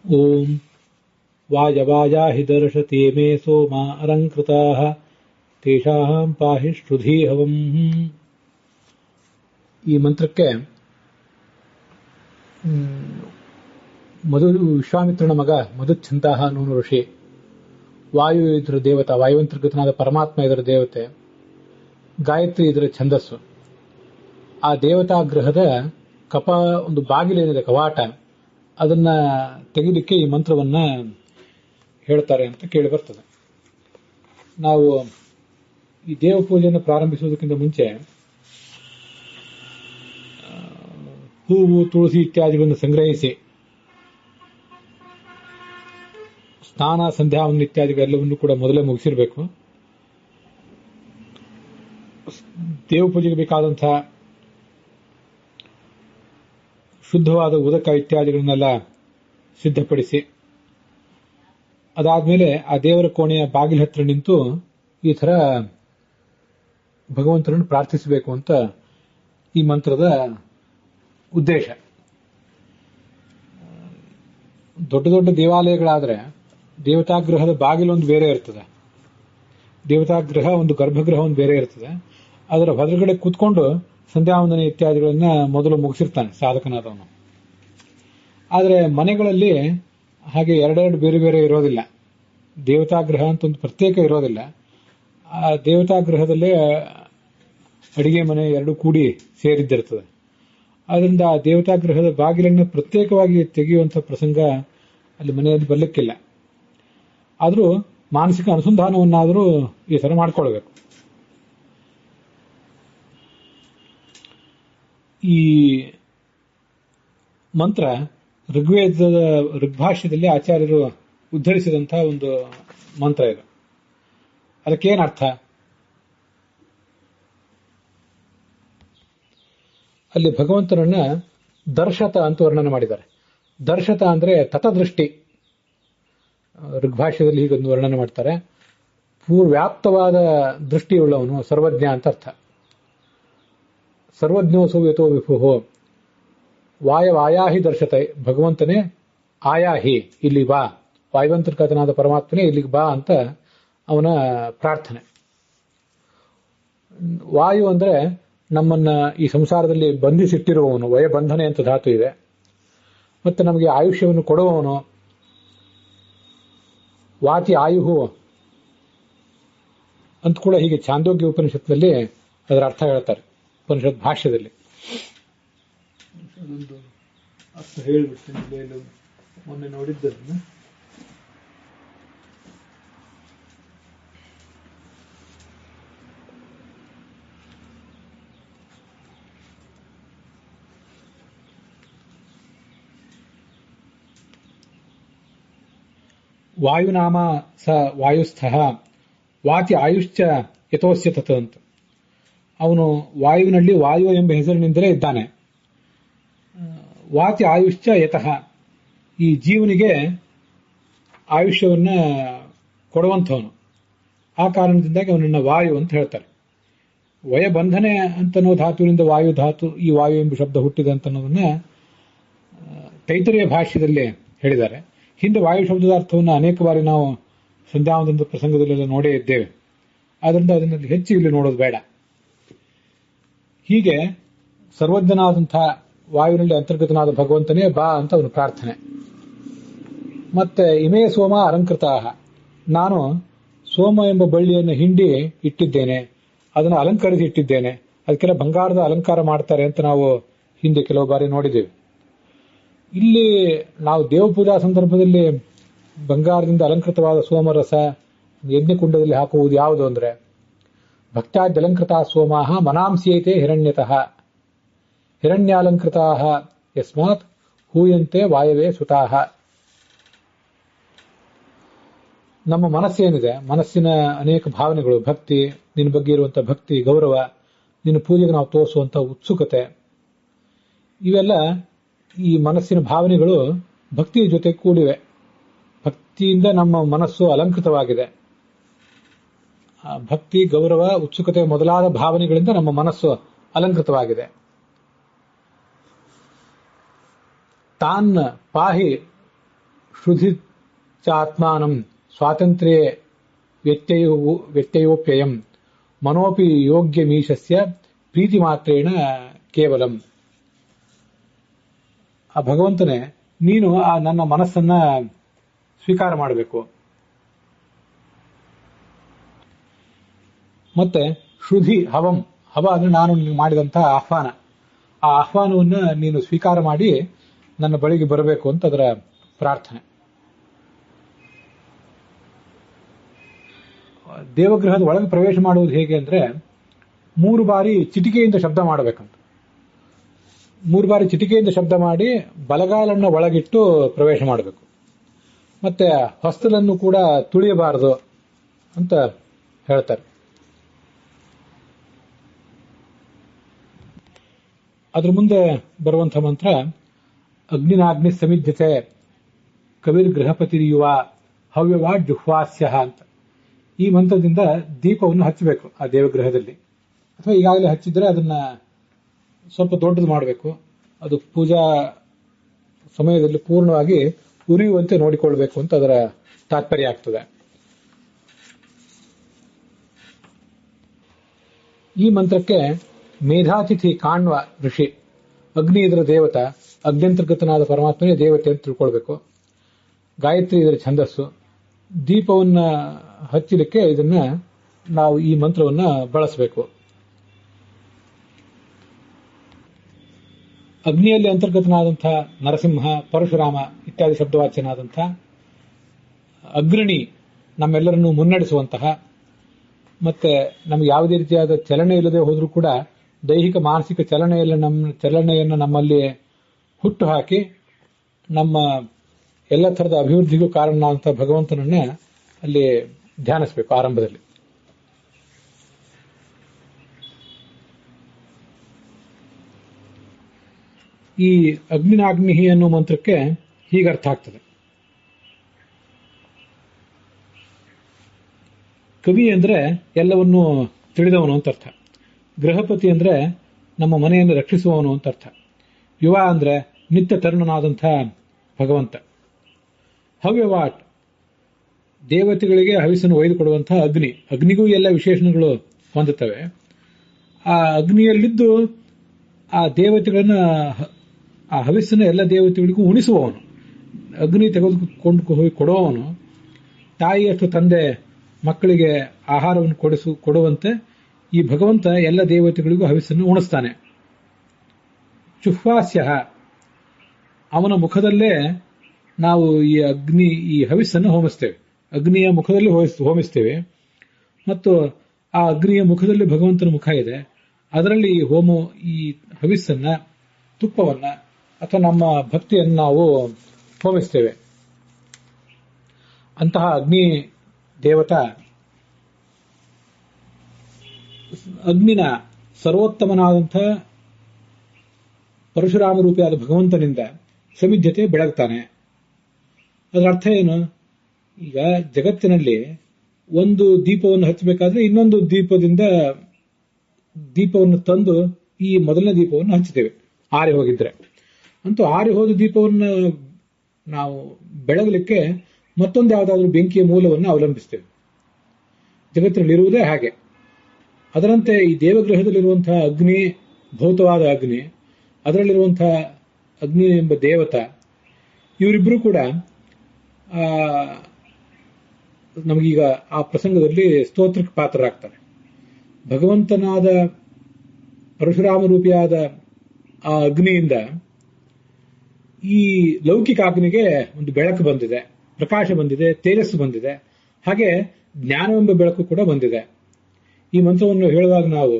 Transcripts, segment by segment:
ಓಂ ವಾಯವಾಯಾಹಿ ದರ್ಶತೆ ಮೇ ಸೋಮಾ ಅಲಂಕೃತಾಃ ತೇಷಾಂ ಪಾಹಿ ಶ್ರುಧೀಹವಂ. ಈ ಮಂತ್ರಕ್ಕೆ ವಿಶ್ವಾಮಿತ್ರನ ಮಗ ಮಧುಚ್ಛಂತಹ ಅನ್ನೋ ಋಷಿ, ವಾಯು ಇದರ ದೇವತಾ, ವಾಯುವಂತರ್ಗತನಾದ ಪರಮಾತ್ಮ ಇದರ ದೇವತೆ, ಗಾಯತ್ರಿ ಇದರ ಛಂದಸ್ಸು. ಆ ದೇವತಾ ಗ್ರಹದ ಒಂದು ಬಾಗಿಲೇನಿದೆ, ಕವಾಟ, ಅದನ್ನ ತೆಗಿಲಿಕ್ಕೆ ಈ ಮಂತ್ರವನ್ನ ಹೇಳ್ತಾರೆ ಅಂತ ಕೇಳಿ ಬರ್ತದೆ. ನಾವು ಈ ದೇವ ಪೂಜೆಯನ್ನು ಪ್ರಾರಂಭಿಸುವುದಕ್ಕಿಂತ ಮುಂಚೆ ಹೂವು, ತುಳಸಿ ಇತ್ಯಾದಿಗಳನ್ನು ಸಂಗ್ರಹಿಸಿ ಸ್ನಾನ, ಸಂಧ್ಯಾವಂದನ ಇತ್ಯಾದಿಗಳೆಲ್ಲವನ್ನು ಕೂಡ ಮೊದಲೇ ಮುಗಿಸಿರಬೇಕು. ದೇವ ಪೂಜೆಗೆ ಬೇಕಾದಂತಹ ಶುದ್ಧವಾದ ಉದಕ ಇತ್ಯಾದಿಗಳನ್ನೆಲ್ಲ ಸಿದ್ಧಪಡಿಸಿ, ಅದಾದ್ಮೇಲೆ ಆ ದೇವರ ಕೋಣೆಯ ಬಾಗಿಲ ಹತ್ರ ನಿಂತು ಈ ತರ ಭಗವಂತನನ್ನು ಪ್ರಾರ್ಥಿಸಬೇಕು ಅಂತ ಈ ಮಂತ್ರದ ಉದ್ದೇಶ. ದೊಡ್ಡ ದೊಡ್ಡ ದೇವಾಲಯಗಳಾದ್ರೆ ದೇವತಾಗ್ರಹದ ಬಾಗಿಲೊಂದು ಬೇರೆ ಇರ್ತದೆ, ದೇವತಾಗ್ರಹ ಒಂದು ಗರ್ಭಗೃಹ ಒಂದು ಬೇರೆ ಇರ್ತದೆ. ಅದರ ಹೊರಗಡೆ ಕೂತ್ಕೊಂಡು ಸಂಧ್ಯಾವಂದನೆ ಇತ್ಯಾದಿಗಳನ್ನ ಮೊದಲು ಮುಗಿಸಿರ್ತಾನೆ ಸಾಧಕನಾದವನು. ಆದರೆ ಮನೆಗಳಲ್ಲಿ ಹಾಗೆ ಎರಡೆರಡು ಬೇರೆ ಬೇರೆ ಇರೋದಿಲ್ಲ. ದೇವತಾಗ್ರಹ ಅಂತ ಒಂದು ಪ್ರತ್ಯೇಕ ಇರೋದಿಲ್ಲ. ಆ ದೇವತಾಗ್ರಹದಲ್ಲೇ ಅಡಿಗೆ ಮನೆ ಎರಡು ಕೂಡಿ ಸೇರಿದ್ದಿರ್ತದೆ. ಆದ್ರಿಂದ ಆ ದೇವತಾಗ್ರಹದ ಬಾಗಿಲನ್ನು ಪ್ರತ್ಯೇಕವಾಗಿ ತೆಗೆಯುವಂಥ ಪ್ರಸಂಗ ಅಲ್ಲಿ ಮನೆಯಲ್ಲಿ ಬರ್ಲಿಕ್ಕಿಲ್ಲ. ಆದರೂ ಮಾನಸಿಕ ಅನುಸಂಧಾನವನ್ನಾದರೂ ಈ ತರ ಮಾಡ್ಕೊಳ್ಬೇಕು. ಈ ಮಂತ್ರ ಋಗ್ವೇದದ ಋಗ್ಭಾಷ್ಯದಲ್ಲಿ ಆಚಾರ್ಯರು ಉದ್ಧರಿಸಿದಂತಹ ಒಂದು ಮಂತ್ರ ಇದು. ಅದಕ್ಕೇನರ್ಥ? ಅಲ್ಲಿ ಭಗವಂತನನ್ನ ದರ್ಶತ ಅಂತ ವರ್ಣನೆ ಮಾಡಿದ್ದಾರೆ. ದರ್ಶತ ಅಂದ್ರೆ ತತದೃಷ್ಟಿ. ಋಗ್ಭಾಷ್ಯದಲ್ಲಿ ಹೀಗೊಂದು ವರ್ಣನೆ ಮಾಡ್ತಾರೆ. ಪೂರ್ವ್ಯಾಪ್ತವಾದ ದೃಷ್ಟಿಯುಳ್ಳವನು, ಸರ್ವಜ್ಞ ಅಂತ ಅರ್ಥ. ಸರ್ವಜ್ಞೋಸೌ ಯತೋ ವಿಭುಃ ವಾಯವಾಯಾಹಿ ದರ್ಶತೆ. ಭಗವಂತನೇ ಆಯಾಹಿ, ಇಲ್ಲಿ ಬಾ, ವಾಯುವಂತರ್ಗತನಾದ ಪರಮಾತ್ಮನೇ ಇಲ್ಲಿಗೆ ಬಾ ಅಂತ ಅವನ ಪ್ರಾರ್ಥನೆ. ವಾಯು ಅಂದ್ರೆ ನಮ್ಮನ್ನ ಈ ಸಂಸಾರದಲ್ಲಿ ಬಂಧಿಸಿಟ್ಟಿರುವವನು, ವಯಬಂಧನೆ ಅಂತ ಧಾತು ಇದೆ. ಮತ್ತೆ ನಮಗೆ ಆಯುಷ್ಯವನ್ನು ಕೊಡುವವನು, ವಾತಿ ಆಯುಹು ಅಂತ ಕೂಡ ಹೀಗೆ ಛಾಂದೋಗ್ಯ ಉಪನಿಷತ್ನಲ್ಲಿ ಅದರ ಅರ್ಥ ಹೇಳ್ತಾರೆ, ಉಪನಿಷತ್ ಭಾಷ್ಯದಲ್ಲಿ. ಅದೊಂದು ಅರ್ಥ ಹೇಳಿಬಿಡ್ತೀನಿ, ಮೊನ್ನೆ ನೋಡಿದ್ದನ್ನು. ವಾಯುನಾಮ ಸ ವಾಯುಸ್ಥಃ ವಾತಿ ಆಯುಶ್ಚ ಯಥೋಸ್ಯ ತತ್ ಅಂತ. ಅವನು ವಾಯುವಿನಲ್ಲಿ ವಾಯು ಎಂಬ ಹೆಸರಿನಿಂದಲೇ ಇದ್ದಾನೆ. ವಾತಿ ಆಯುಶ್ಚ ಯತಃ, ಈ ಜೀವನಿಗೆ ಆಯುಷ್ಯವನ್ನ ಕೊಡುವಂಥವನು. ಆ ಕಾರಣದಿಂದಾಗಿ ಅವನನ್ನ ವಾಯು ಅಂತ ಹೇಳ್ತಾರೆ. ವಯಬಂಧನೆ ಅಂತನೋ ಧಾತುವಿನಿಂದ ವಾಯು ಧಾತು, ಈ ವಾಯು ಎಂಬ ಶಬ್ದ ಹುಟ್ಟಿದೆ ಅಂತ ಅನ್ನೋದನ್ನ ತೈತರಿಯ ಭಾಷ್ಯದಲ್ಲಿ ಹೇಳಿದ್ದಾರೆ. ಹಿಂದೆ ವಾಯು ಶಬ್ದದ ಅರ್ಥವನ್ನು ಅನೇಕ ಬಾರಿ ನಾವು ಸಂಧ್ಯಾವಂದನದ ಪ್ರಸಂಗದಲ್ಲೆಲ್ಲ ನೋಡೇ ಇದ್ದೇವೆ. ಆದ್ರಿಂದ ಅದನ್ನಲ್ಲಿ ಹೆಚ್ಚು ಇಲ್ಲಿ ನೋಡೋದು ಬೇಡ. ಹೀಗೆ ಸರ್ವಜ್ಞನಾದಂಥ ವಾಯುವಿನಲ್ಲಿ ಅಂತರ್ಗತನಾದ ಭಗವಂತನೇ ಬಾ ಅಂತ ಅವನು ಪ್ರಾರ್ಥನೆ. ಮತ್ತೆ ಇಮೇ ಸೋಮ ಅಲಂಕೃತಾಹ, ನಾನು ಸೋಮ ಎಂಬ ಬಳ್ಳಿಯನ್ನು ಹಿಂಡಿ ಇಟ್ಟಿದ್ದೇನೆ, ಅದನ್ನು ಅಲಂಕರಿಸಿ ಇಟ್ಟಿದ್ದೇನೆ. ಅದಕ್ಕೆಲ್ಲ ಬಂಗಾರದ ಅಲಂಕಾರ ಮಾಡ್ತಾರೆ ಅಂತ ನಾವು ಹಿಂದೆ ಕೆಲವು ಬಾರಿ ನೋಡಿದ್ದೇವೆ. ಇಲ್ಲಿ ನಾವು ದೇವ ಪೂಜಾ ಸಂದರ್ಭದಲ್ಲಿ ಬಂಗಾರದಿಂದ ಅಲಂಕೃತವಾದ ಸೋಮರಸ ಯಜ್ಞಕುಂಡದಲ್ಲಿ ಹಾಕುವುದು ಯಾವುದು ಅಂದ್ರೆ, ಭಕ್ತ್ಯಾದ್ಯಲಂಕೃತ ಸೋಮಾಹ ಮನಾಂಸ್ಯೈತೆ ಹಿರಣ್ಯತಃ ಹಿರಣ್ಯಾಲಂಕೃತಾಹ ಯಸ್ಮಾತ್ ಹೂಯಂತೆ ವಾಯವೇ ಸುತಾಹ. ನಮ್ಮ ಮನಸ್ಸೇನಿದೆ, ಮನಸ್ಸಿನ ಅನೇಕ ಭಾವನೆಗಳು, ಭಕ್ತಿ, ನಿನ್ನ ಬಗ್ಗೆ ಇರುವಂತಹ ಭಕ್ತಿ, ಗೌರವ, ನಿನ್ನ ಪೂಜೆಗೆ ನಾವು ತೋರಿಸುವಂತಹ ಉತ್ಸುಕತೆ, ಇವೆಲ್ಲ ಈ ಮನಸ್ಸಿನ ಭಾವನೆಗಳು ಭಕ್ತಿಯ ಜೊತೆ ಕೂಡಿವೆ. ಭಕ್ತಿಯಿಂದ ನಮ್ಮ ಮನಸ್ಸು ಅಲಂಕೃತವಾಗಿದೆ. ಭಕ್ತಿ, ಗೌರವ, ಉತ್ಸುಕತೆ ಮೊದಲಾದ ಭಾವನೆಗಳಿಂದ ನಮ್ಮ ಮನಸ್ಸು ಅಲಂಕೃತವಾಗಿದೆ. ತಾನ್ ಪಾಹಿ ಶ್ರುಧಿ ಚಾತ್ಮಾನಂ ಸ್ವಾತಂತ್ರ್ಯೇ ವ್ಯತ್ಯಯೋಪ್ಯಯಂ ಮನೋಪಿ ಯೋಗ್ಯಮೀಶಸ್ಯ ಪ್ರೀತಿ ಮಾತ್ರೇಣ ಕೇವಲಂ. ಆ ಭಗವಂತನೇ, ನೀನು ಆ ನನ್ನ ಮನಸ್ಸನ್ನ ಸ್ವೀಕಾರ ಮಾಡಬೇಕು. ಮತ್ತೆ ಶ್ರುಧಿ ಹವಂ, ಹವ ಅಂದ್ರೆ ನಾನು ನಿನಗೆ ಮಾಡಿದಂತಹ ಆಹ್ವಾನ, ಆ ಆಹ್ವಾನವನ್ನು ನೀನು ಸ್ವೀಕಾರ ಮಾಡಿ ನನ್ನ ಬಳಿಗೆ ಬರಬೇಕು ಅಂತ ಅದರ ಪ್ರಾರ್ಥನೆ. ದೇವಗೃಹದ ಒಳಗೆ ಪ್ರವೇಶ ಮಾಡುವುದು ಹೇಗೆ ಅಂದ್ರೆ 3 ಬಾರಿ ಚಿಟಿಕೆಯಿಂದ ಶಬ್ದ ಮಾಡಬೇಕಂತ. 3 ಬಾರಿ ಚಿಟಿಕೆಯಿಂದ ಶಬ್ದ ಮಾಡಿ ಬಲಗಾಲನ್ನ ಒಳಗಿಟ್ಟು ಪ್ರವೇಶ ಮಾಡಬೇಕು. ಮತ್ತೆ ಹೊಸ್ತಲನ್ನು ಕೂಡ ತುಳಿಯಬಾರದು ಅಂತ ಹೇಳ್ತಾರೆ. ಅದ್ರ ಮುಂದೆ ಬರುವಂತಹ ಮಂತ್ರ ಅಗ್ನಿನಾಗ್ನಿ ಸಮಿಧ್ಯತೆ ಕವಿರ್ ಗೃಹಪತಿರಿಯುವ ಹವ್ಯವಾ ಜುಹ್ವಾಸ್ಯ ಅಂತ. ಈ ಮಂತ್ರದಿಂದ ದೀಪವನ್ನು ಹಚ್ಚಬೇಕು ಆ ದೇವಗೃಹದಲ್ಲಿ, ಅಥವಾ ಈಗಾಗಲೇ ಹಚ್ಚಿದ್ರೆ ಅದನ್ನ ಸ್ವಲ್ಪ ದೊಡ್ಡದು ಮಾಡಬೇಕು. ಅದು ಪೂಜಾ ಸಮಯದಲ್ಲಿ ಪೂರ್ಣವಾಗಿ ಉರಿಯುವಂತೆ ನೋಡಿಕೊಳ್ಬೇಕು ಅಂತ ಅದರ ತಾತ್ಪರ್ಯ ಆಗ್ತದೆ. ಈ ಮಂತ್ರಕ್ಕೆ ಮೇಧಾತಿಥಿ ಕಾಣ್ವ ಋಷಿ, ಅಗ್ನಿ ಇದರ ದೇವತ, ಅಗ್ನ್ಯಂತರ್ಗತನಾದ ಪರಮಾತ್ಮನೇ ದೇವತೆ ಅಂತ ತಿಳ್ಕೊಳ್ಬೇಕು. ಗಾಯತ್ರಿ ಇದರ ಛಂದಸ್ಸು. ದೀಪವನ್ನ ಹಚ್ಚಲಿಕ್ಕೆ ಇದನ್ನ ನಾವು ಈ ಮಂತ್ರವನ್ನ ಬಳಸಬೇಕು. ಅಗ್ನಿಯಲ್ಲಿ ಅಂತರ್ಗತನಾದಂತಹ ನರಸಿಂಹ, ಪರಶುರಾಮ ಇತ್ಯಾದಿ ಶಬ್ದವಾಚ್ಯನಾದಂತಹ ಅಗ್ರಣಿ, ನಮ್ಮೆಲ್ಲರನ್ನು ಮುನ್ನಡೆಸುವಂತಹ, ಮತ್ತೆ ನಮ್ಗೆ ಯಾವುದೇ ರೀತಿಯಾದ ಚಲನೆ ಇಲ್ಲದೆ ಹೋದ್ರೂ ಕೂಡ ದೈಹಿಕ ಮಾನಸಿಕ ಚಲನೆಯನ್ನು ನಮ್ಮಲ್ಲಿ ಹುಟ್ಟು ಹಾಕಿ ನಮ್ಮ ಎಲ್ಲ ಥರದ ಅಭಿವೃದ್ಧಿಗೂ ಕಾರಣನಾದಂತಹ ಭಗವಂತನನ್ನ ಅಲ್ಲಿ ಧ್ಯಾನಿಸಬೇಕು ಆರಂಭದಲ್ಲಿ. ಈ ಅಗ್ನಿನಾಗ್ನಿಹಿ ಅನ್ನೋ ಮಂತ್ರಕ್ಕೆ ಹೀಗೆ ಅರ್ಥ ಆಗ್ತದೆ. ಕವಿ ಅಂದ್ರೆ ಎಲ್ಲವನ್ನೂ ತಿಳಿದವನು ಅಂತ ಅರ್ಥ. ಗೃಹಪತಿ ಅಂದ್ರೆ ನಮ್ಮ ಮನೆಯನ್ನು ರಕ್ಷಿಸುವವನು ಅಂತ ಅರ್ಥ. ಯುವ ಅಂದ್ರೆ ನಿತ್ಯ ತರುಣನಾದಂಥ ಭಗವಂತ. ಹವ್ಯವಾಟ್, ದೇವತೆಗಳಿಗೆ ಹವಿಸನ್ನು ಒಯ್ದುಕೊಡುವಂತಹ ಅಗ್ನಿ. ಅಗ್ನಿಗೂ ಎಲ್ಲ ವಿಶೇಷಣಗಳು ಹೊಂದುತ್ತವೆ. ಆ ಅಗ್ನಿಯಲ್ಲಿದ್ದು ಆ ದೇವತೆಗಳನ್ನ, ಆ ಹವಿಸ್ಸನ್ನು ಎಲ್ಲ ದೇವತೆಗಳಿಗೂ ಉಣಿಸುವವನು. ಅಗ್ನಿ ತೆಗೆದುಕೊಂಡು ಹೋಗಿ ಕೊಡುವವನು. ತಾಯಿಯಷ್ಟು ತಂದೆ ಮಕ್ಕಳಿಗೆ ಆಹಾರವನ್ನು ಕೊಡುವಂತೆ ಈ ಭಗವಂತ ಎಲ್ಲ ದೇವತೆಗಳಿಗೂ ಹವಿಸ್ಸನ್ನು ಉಣಿಸ್ತಾನೆ. ಚುಹ್ವಾಸ್ಯ, ಅವನ ಮುಖದಲ್ಲೇ ನಾವು ಈ ಹವಿಸ್ಸನ್ನು ಹೋಮಿಸ್ತೇವೆ. ಅಗ್ನಿಯ ಮುಖದಲ್ಲಿ ಹೋಮಿಸ್ತೇವೆ. ಮತ್ತು ಆ ಅಗ್ನಿಯ ಮುಖದಲ್ಲಿ ಭಗವಂತನ ಮುಖ ಇದೆ. ಅದರಲ್ಲಿ ಈ ಹವಿಸ್ಸನ್ನ, ತುಪ್ಪವನ್ನ ಅಥವಾ ನಮ್ಮ ಭಕ್ತಿಯನ್ನು ನಾವು ಹೋಮಿಸ್ತೇವೆ. ಅಂತಹ ಅಗ್ನಿ ದೇವತಾ ಅಗ್ನಿನ ಸರ್ವೋತ್ತಮನಾದಂಥ ಪರಶುರಾಮ ರೂಪಿಯಾದ ಭಗವಂತನಿಂದ ಸಮಿಧ್ಯತೆ ಬೆಳಗ್ತಾನೆ. ಅದರ ಅರ್ಥ ಏನು? ಈಗ ಜಗತ್ತಿನಲ್ಲಿ ಒಂದು ದೀಪವನ್ನು ಹಚ್ಚಬೇಕಾದ್ರೆ ಇನ್ನೊಂದು ದೀಪವನ್ನು ತಂದು ಈ ಮೊದಲನೇ ದೀಪವನ್ನು ಹಚ್ಚುತ್ತೇವೆ ಆರಿ ಹೋಗಿದ್ರೆ. ಅಂತೂ ಆರಿ ಹೋದ ದೀಪವನ್ನು ನಾವು ಬೆಳಗಲಿಕ್ಕೆ ಮತ್ತೊಂದು ಯಾವುದಾದ್ರೂ ಬೆಂಕಿಯ ಮೂಲವನ್ನು ಅವಲಂಬಿಸ್ತೇವೆ. ಜಗತ್ತಿನಲ್ಲಿರುವುದೇ ಹಾಗೆ. ಅದರಂತೆ ಈ ದೇವಗೃಹದಲ್ಲಿರುವಂತಹ ಅಗ್ನಿ, ಭೌತವಾದ ಅಗ್ನಿ, ಅದರಲ್ಲಿರುವಂತಹ ಅಗ್ನಿ ಎಂಬ ದೇವತ, ಇವರಿಬ್ಬರು ಕೂಡ ನಮಗೀಗ ಆ ಪ್ರಸಂಗದಲ್ಲಿ ಸ್ತೋತ್ರಕ್ಕೆ ಪಾತ್ರರಾಗ್ತಾರೆ. ಭಗವಂತನಾದ ಪರಶುರಾಮ ರೂಪಿಯಾದ ಆ ಅಗ್ನಿಯಿಂದ ಈ ಲೌಕಿಕ ಅಗ್ನಿಗೆ ಒಂದು ಬೆಳಕು ಬಂದಿದೆ, ಪ್ರಕಾಶ ಬಂದಿದೆ, ತೇಜಸ್ಸು ಬಂದಿದೆ. ಹಾಗೆ ಜ್ಞಾನವೆಂಬ ಬೆಳಕು ಕೂಡ ಬಂದಿದೆ. ಈ ಮಂತ್ರವನ್ನು ಹೇಳುವಾಗ ನಾವು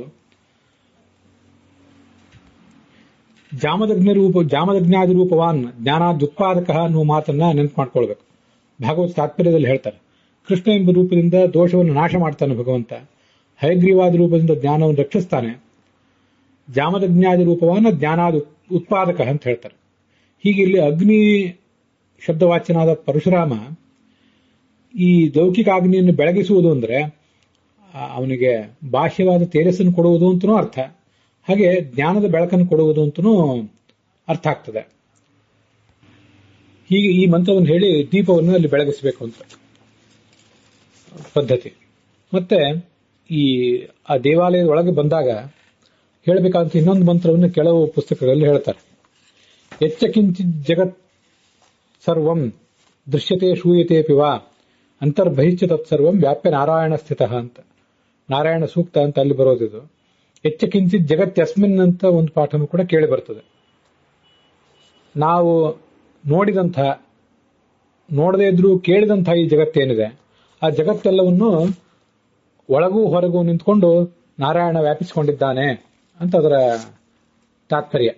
ಜಾಮದಗ್ನಾದಿ ರೂಪವಾನ್ ಜ್ಞಾನಾದ್ಯುತ್ಪಾದಕ ಅನ್ನುವ ಮಾತನ್ನ ನೆನಪು ಮಾಡ್ಕೊಳ್ಬೇಕು. ಭಾಗವತ ತಾತ್ಪರ್ಯದಲ್ಲಿ ಹೇಳ್ತಾರೆ, ಕೃಷ್ಣ ಎಂಬ ರೂಪದಿಂದ ದೋಷವನ್ನು ನಾಶ ಮಾಡ್ತಾನೆ ಭಗವಂತ. ಹಯಗ್ರೀವಾದಿ ರೂಪದಿಂದ ಜ್ಞಾನವನ್ನು ರಕ್ಷಿಸ್ತಾನೆ. ಜಾಮದಗ್ನಾದಿ ರೂಪವಾನ್ ಜ್ಞಾನಾದ ಉತ್ಪಾದಕ ಅಂತ ಹೇಳ್ತಾರೆ. ಹೀಗೆ ಇಲ್ಲಿ ಅಗ್ನಿ ಶಬ್ದವಾಚ್ಯನಾದ ಪರಶುರಾಮ ಈ ಲೌಕಿಕ ಅಗ್ನಿಯನ್ನು ಬೆಳಗಿಸುವುದು ಅಂದ್ರೆ ಅವನಿಗೆ ಬಾಹ್ಯವಾದ ತೇಜಸ್ಸನ್ನು ಕೊಡುವುದು ಅಂತನೂ ಅರ್ಥ. ಹಾಗೆ ಜ್ಞಾನದ ಬೆಳಕನ್ನು ಕೊಡುವುದು ಅಂತನೂ ಅರ್ಥ ಆಗ್ತದೆ. ಹೀಗೆ ಈ ಮಂತ್ರವನ್ನು ಹೇಳಿ ದೀಪವನ್ನು ಅಲ್ಲಿ ಬೆಳಗಿಸಬೇಕು ಅಂತ ಪದ್ಧತಿ. ಮತ್ತೆ ಆ ದೇವಾಲಯದ ಒಳಗೆ ಬಂದಾಗ ಹೇಳಬೇಕಾದಂತ ಇನ್ನೊಂದು ಮಂತ್ರವನ್ನು ಕೆಲವು ಪುಸ್ತಕಗಳಲ್ಲಿ ಹೇಳ್ತಾರೆ. ಎಚ್ಚ ಕಿಂಚಿತ್ ಜಗತ್ ಸರ್ವಂ ದೃಶ್ಯತೆ ಶೂಯತೆ ಪಿವಾ ಅಂತರ್ಬಹಿಶ್ಚ ತತ್ಸರ್ವಂ ವ್ಯಾಪ್ಯ ನಾರಾಯಣ ಸ್ಥಿತ ಅಂತ, ನಾರಾಯಣ ಸೂಕ್ತ ಅಂತ ಅಲ್ಲಿ ಬರೋದಿದು. ಎಚ್ಚ ಕಿಂಚಿತ್ ಜಗತ್ಯಸ್ಮಿನ್ ಅಂತ ಒಂದು ಪಾಠನೂ ಕೂಡ ಕೇಳಿ ಬರ್ತದೆ. ನಾವು ನೋಡದೇ ಇದ್ರೂ ಕೇಳಿದಂತಹ ಈ ಜಗತ್ತೇನಿದೆ, ಆ ಜಗತ್ತೆಲ್ಲವನ್ನು ಒಳಗೂ ಹೊರಗೂ ನಿಂತ್ಕೊಂಡು ನಾರಾಯಣ ವ್ಯಾಪಿಸಿಕೊಂಡಿದ್ದಾನೆ ಅಂತ ಅದರ ತಾತ್ಪರ್ಯ.